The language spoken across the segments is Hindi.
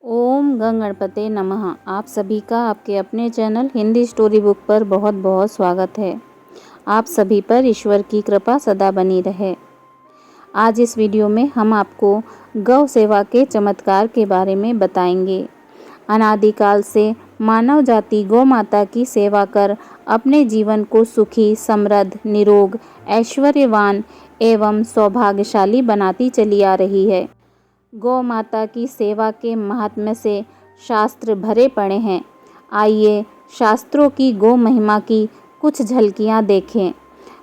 ओम गंग गणपते नमः। आप सभी का आपके अपने चैनल हिंदी स्टोरी बुक पर बहुत बहुत स्वागत है। आप सभी पर ईश्वर की कृपा सदा बनी रहे। आज इस वीडियो में हम आपको गौ सेवा के चमत्कार के बारे में बताएंगे। अनादिकाल से मानव जाति गौ माता की सेवा कर अपने जीवन को सुखी, समृद्ध, निरोग, ऐश्वर्यवान एवं सौभाग्यशाली बनाती चली आ रही है। गौ माता की सेवा के महात्म्य से शास्त्र भरे पड़े हैं। आइए शास्त्रों की गौ महिमा की कुछ झलकियाँ देखें।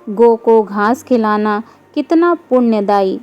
गौ को घास खिलाना कितना पुण्यदायी।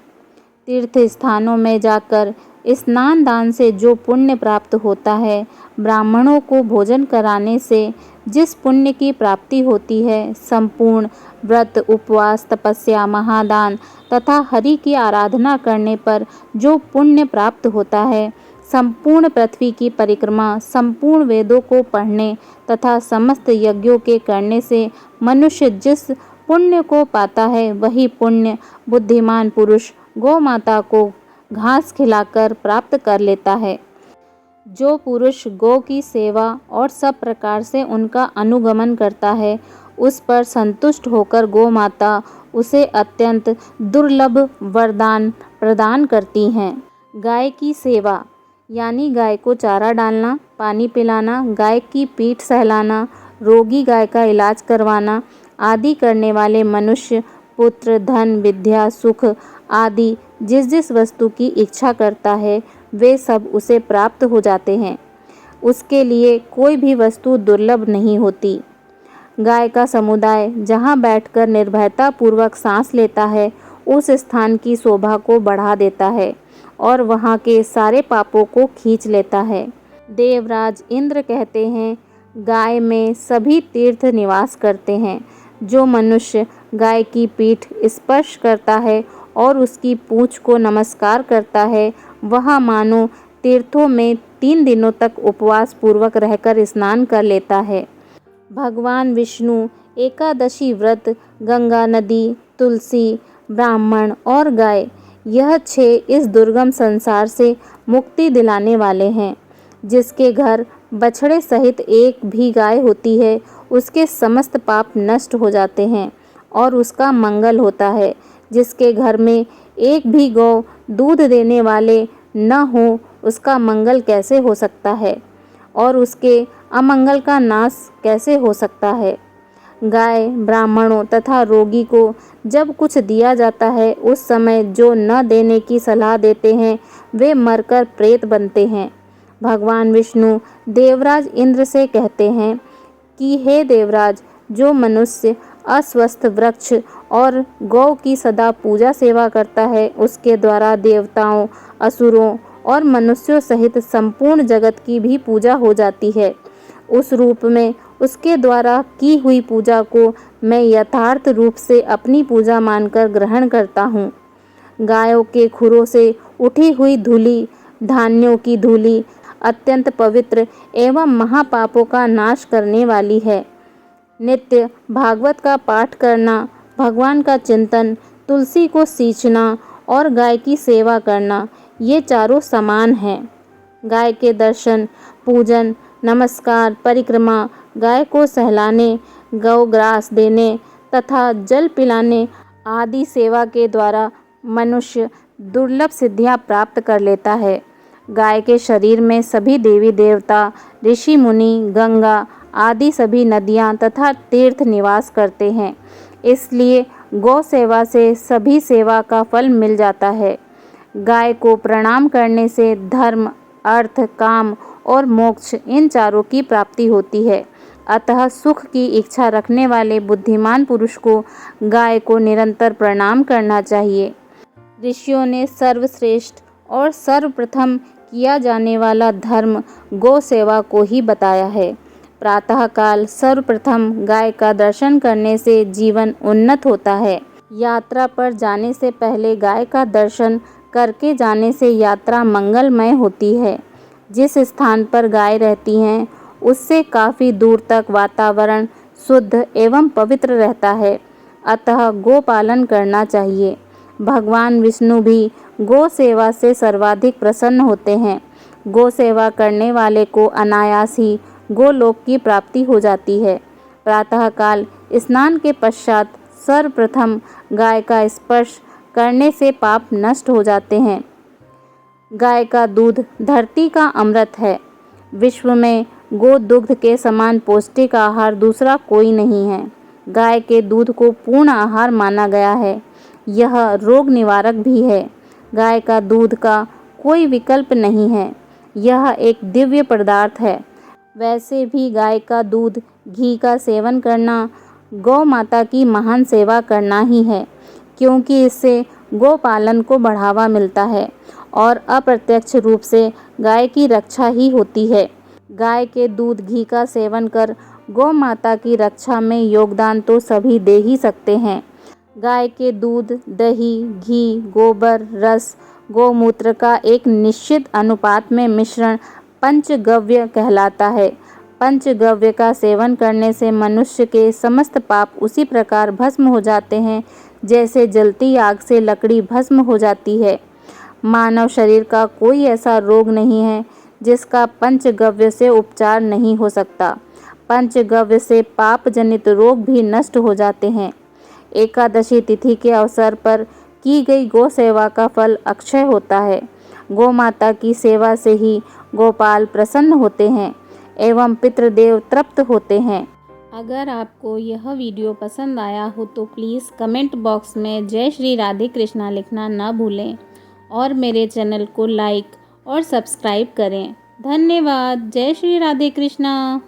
तीर्थ स्थानों में जाकर स्नान दान से जो पुण्य प्राप्त होता है, ब्राह्मणों को भोजन कराने से जिस पुण्य की प्राप्ति होती है, संपूर्ण व्रत, उपवास, तपस्या, महादान तथा हरि की आराधना करने पर जो पुण्य प्राप्त होता है, संपूर्ण पृथ्वी की परिक्रमा, संपूर्ण वेदों को पढ़ने तथा समस्त यज्ञों के करने से मनुष्य जिस पुण्य को पाता है, वही पुण्य बुद्धिमान पुरुष गौ माता को घास खिलाकर प्राप्त कर लेता है। जो पुरुष गौ की सेवा और सब प्रकार से उनका अनुगमन करता है, उस पर संतुष्ट होकर गौ माता उसे अत्यंत दुर्लभ वरदान प्रदान करती हैं। गाय की सेवा यानी गाय को चारा डालना, पानी पिलाना, गाय की पीठ सहलाना, रोगी गाय का इलाज करवाना आदि करने वाले मनुष्य पुत्र, धन, विद्या, सुख आदि जिस जिस वस्तु की इच्छा करता है, वे सब उसे प्राप्त हो जाते हैं। उसके लिए कोई भी वस्तु दुर्लभ नहीं होती। गाय का समुदाय जहाँ बैठकर निर्भयता पूर्वक सांस लेता है, उस स्थान की शोभा को बढ़ा देता है और वहाँ के सारे पापों को खींच लेता है। देवराज इंद्र कहते हैं, गाय में सभी तीर्थ निवास करते हैं। जो मनुष्य गाय की पीठ स्पर्श करता है और उसकी पूंछ को नमस्कार करता है, वह मानो तीर्थों में 3 दिनों तक उपवास पूर्वक रहकर स्नान कर लेता है। भगवान विष्णु एकादशी व्रत, गंगा नदी, तुलसी, ब्राह्मण और गाय, यह 6 इस दुर्गम संसार से मुक्ति दिलाने वाले हैं। जिसके घर बछड़े सहित एक भी गाय होती है, उसके समस्त पाप नष्ट हो जाते हैं और उसका मंगल होता है। जिसके घर में एक भी गौ दूध देने वाले न हो, उसका मंगल कैसे हो सकता है और उसके अमंगल का नाश कैसे हो सकता है। गाय, ब्राह्मणों तथा रोगी को जब कुछ दिया जाता है, उस समय जो न देने की सलाह देते हैं, वे मरकर प्रेत बनते हैं। भगवान विष्णु देवराज इंद्र से कहते हैं कि हे देवराज, जो मनुष्य अस्वस्थ वृक्ष और गौ की सदा पूजा सेवा करता है, उसके द्वारा देवताओं, असुरों और मनुष्यों सहित संपूर्ण जगत की भी पूजा हो जाती है। उस रूप में उसके द्वारा की हुई पूजा को मैं यथार्थ रूप से अपनी पूजा मानकर ग्रहण करता हूँ। गायों के खुरों से उठी हुई धूलि, धान्यों की धूलि अत्यंत पवित्र एवं महापापों का नाश करने वाली है। नित्य भागवत का पाठ करना, भगवान का चिंतन, तुलसी को सींचना और गाय की सेवा करना, ये चारों समान हैं। गाय के दर्शन, पूजन, नमस्कार, परिक्रमा, गाय को सहलाने, गौ ग्रास देने तथा जल पिलाने आदि सेवा के द्वारा मनुष्य दुर्लभ सिद्धियां प्राप्त कर लेता है। गाय के शरीर में सभी देवी देवता, ऋषि मुनि, गंगा आदि सभी नदियां तथा तीर्थ निवास करते हैं। इसलिए गौ सेवा से सभी सेवा का फल मिल जाता है। गाय को प्रणाम करने से धर्म, अर्थ, काम और मोक्ष इन चारों की प्राप्ति होती है। अतः सुख की इच्छा रखने वाले बुद्धिमान पुरुष को गाय को निरंतर प्रणाम करना चाहिए। ऋषियों ने सर्वश्रेष्ठ और सर्वप्रथम किया जाने वाला धर्म गौ सेवा को ही बताया है। प्रातःकाल सर्वप्रथम गाय का दर्शन करने से जीवन उन्नत होता है। यात्रा पर जाने से पहले गाय का दर्शन करके जाने से यात्रा मंगलमय होती है। जिस स्थान पर गाय रहती हैं, उससे काफ़ी दूर तक वातावरण शुद्ध एवं पवित्र रहता है। अतः गो पालन करना चाहिए। भगवान विष्णु भी गौ सेवा से सर्वाधिक प्रसन्न होते हैं। गो सेवा करने वाले को अनायास ही गोलोक की प्राप्ति हो जाती है। प्रातःकाल स्नान के पश्चात सर्वप्रथम गाय का स्पर्श करने से पाप नष्ट हो जाते हैं। गाय का दूध धरती का अमृत है। विश्व में गो दुग्ध के समान पौष्टिक आहार दूसरा कोई नहीं है। गाय के दूध को पूर्ण आहार माना गया है। यह रोग निवारक भी है। गाय का दूध का कोई विकल्प नहीं है। यह एक दिव्य पदार्थ है। वैसे भी गाय का दूध, घी का सेवन करना गौ माता की महान सेवा करना ही है, क्योंकि इससे गोपालन को बढ़ावा मिलता है और अप्रत्यक्ष रूप से गाय की रक्षा ही होती है। गाय के दूध, घी का सेवन कर गौ माता की रक्षा में योगदान तो सभी दे ही सकते हैं। गाय के दूध, दही, घी, गोबर, रस, गोमूत्र का एक निश्चित अनुपात में मिश्रण पंचगव्य कहलाता है। पंचगव्य का सेवन करने से मनुष्य के समस्त पाप उसी प्रकार भस्म हो जाते हैं जैसे जलती आग से लकड़ी भस्म हो जाती है। मानव शरीर का कोई ऐसा रोग नहीं है जिसका पंचगव्य से उपचार नहीं हो सकता। पंचगव्य से पाप जनित रोग भी नष्ट हो जाते हैं। एकादशी तिथि के अवसर पर की गई गौ सेवा का फल अक्षय होता है। गौ माता की सेवा से ही गोपाल प्रसन्न होते हैं एवं पितृदेव तृप्त होते हैं। अगर आपको यह वीडियो पसंद आया हो तो प्लीज़ कमेंट बॉक्स में जय श्री राधे कृष्णा लिखना न भूलें और मेरे चैनल को लाइक और सब्सक्राइब करें। धन्यवाद। जय श्री राधे कृष्णा।